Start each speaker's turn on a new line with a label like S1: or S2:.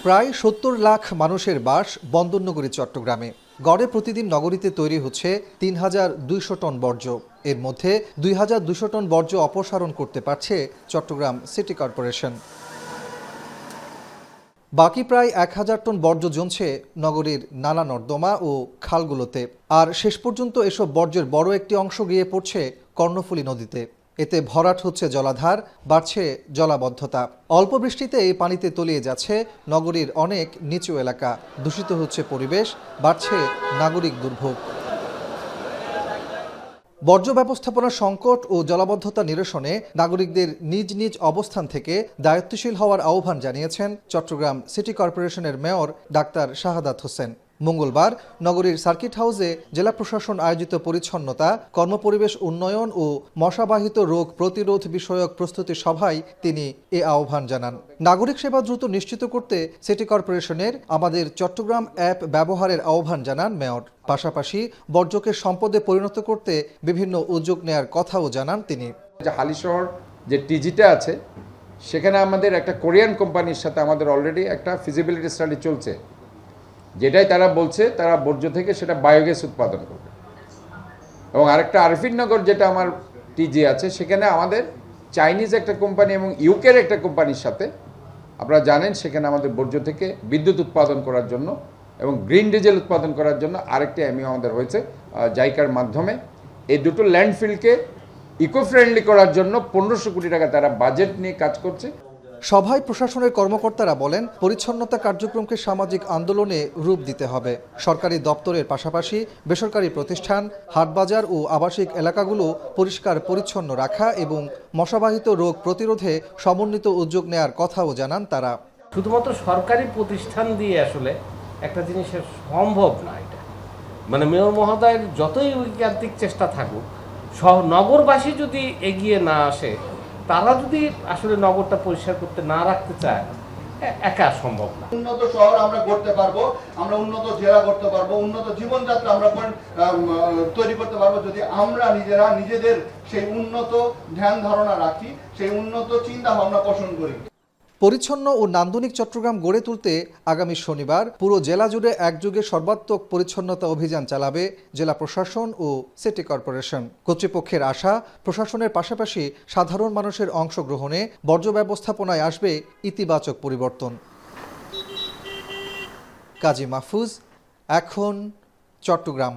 S1: প্রায় ৭০ লাখ মানুষের বাস বন্দরনগরী চট্টগ্রামে। গড়ে প্রতিদিন নগরীতে তৈরি হচ্ছে ৩,২০০ টন বর্জ্য। এর মধ্যে ২,২০০ টন বর্জ্য অপসারণ করতে পারছে চট্টগ্রাম সিটি কর্পোরেশন। বাকি প্রায় ১,০০০ টন বর্জ্য জমছে নগরীর নালা নর্দমা ও খালগুলোতে। আর শেষ পর্যন্ত এসব বর্জ্যের বড় একটি অংশ গিয়ে পড়ছে কর্ণফুলী নদীতে। এতে ভরাট হচ্ছে জলাধার, বাড়ছে জলাবদ্ধতা। অল্প বৃষ্টিতে এই পানিতে তলিয়ে যাচ্ছে নগরীর অনেক নিচু এলাকা। দূষিত হচ্ছে পরিবেশ, বাড়ছে নাগরিক দুর্ভোগ। বর্জ্য ব্যবস্থাপনার সংকট ও জলাবদ্ধতা নিরসনে নাগরিকদের নিজ নিজ অবস্থান থেকে দায়িত্বশীল হওয়ার আহ্বান জানিয়েছেন চট্টগ্রাম সিটি কর্পোরেশনের মেয়র ডাক্তার শাহাদাত হোসেন। মঙ্গলবার নগরীর সার্কিট হাউসে জেলা প্রশাসন আয়োজিত পরিচ্ছন্নতা, কর্মপরিবেশ উন্নয়ন ও মশাবাহিত রোগ প্রতিরোধ বিষয়ক প্রস্তুতি সভায় তিনি এ আহ্বান জানান। নাগরিক সেবা দ্রুত নিশ্চিত করতে সিটি কর্পোরেশনের আমাদের চট্টগ্রাম অ্যাপ ব্যবহারের আহ্বান জানান মেয়র। পাশাপাশি বর্জ্যকে সম্পদে পরিণত করতে বিভিন্ন উদ্যোগ নেয়ার কথাও জানান তিনি।
S2: হালিশহর যে টিজিটা আছে সেখানে আমাদের একটা কোরিয়ান কোম্পানির সাথে আমাদের অলরেডি একটা ফিজিবিলিটি স্টাডি চলছে, যেটাই তারা বলছে তারা বর্জ্য থেকে সেটা বায়োগ্যাস উৎপাদন করবে। এবং আরেকটা আরফিনগর যেটা আমার টিজি আছে সেখানে আমাদের চাইনিজ একটা কোম্পানি এবং ইউকের একটা কোম্পানির সাথে আপনারা জানেন সেখানে আমাদের বর্জ্য থেকে বিদ্যুৎ উৎপাদন করার জন্য এবং গ্রিন ডিজেল উৎপাদন করার জন্য আরেকটি এমইউ আমাদের হয়েছে জাইকার মাধ্যমে। এই দুটো ল্যান্ডফিলকে ইকো ফ্রেন্ডলি করার জন্য ১৫০০ কোটি টাকা তারা বাজেট নিয়ে কাজ করছে।
S1: সভায় প্রশাসনের কর্মকর্তারা বলেন, পরিচ্ছন্নতা কার্যক্রমকে সামাজিক আন্দোলনে রূপ দিতে হবে। সরকারি দপ্তরের পাশাপাশি বেসরকারি প্রতিষ্ঠান, হাটবাজার ও আবাসিক এলাকাগুলো পরিষ্কার পরিচ্ছন্ন রাখা এবং মশাবাহিত রোগ প্রতিরোধে সমন্বিত উদ্যোগ নেয়ার কথাও জানান তারা।
S3: শুধুমাত্র সরকারি প্রতিষ্ঠান দিয়ে আসলে একটা জিনিসের সম্ভব না। এটা মানে মেয়র মহোদয়ের যতই ঐকান্তিক চেষ্টা থাকুক, নগরবাসী যদি এগিয়ে না আসে, তারা যদি আসলে নগরটা পরিষ্কার করতে না রাখতে চায়, একা সম্ভব না।
S4: উন্নত শহর আমরা করতে পারবো, আমরা উন্নত জেলা করতে পারবো, উন্নত জীবনযাত্রা আমরা তৈরি করতে পারবো যদি আমরা নিজেদের সেই উন্নত ধ্যান ধারণা রাখি, সেই উন্নত চিন্তা ভাবনা পোষণ করি।
S1: পরিচ্ছন্ন ও নান্দনিক চট্টগ্রাম গড়ে তুলতে আগামী শনিবার পুরো জেলা জুড়ে একযোগে সর্বাত্মক পরিচ্ছন্নতা অভিযান চালাবে জেলা প্রশাসন ও সিটি কর্পোরেশন। কর্তৃপক্ষের আশা, প্রশাসনের পাশাপাশি সাধারণ মানুষের অংশগ্রহণে বর্জ্য ব্যবস্থাপনায় আসবে ইতিবাচক পরিবর্তন। কাজী মাহফুজ, এখন চট্টগ্রাম।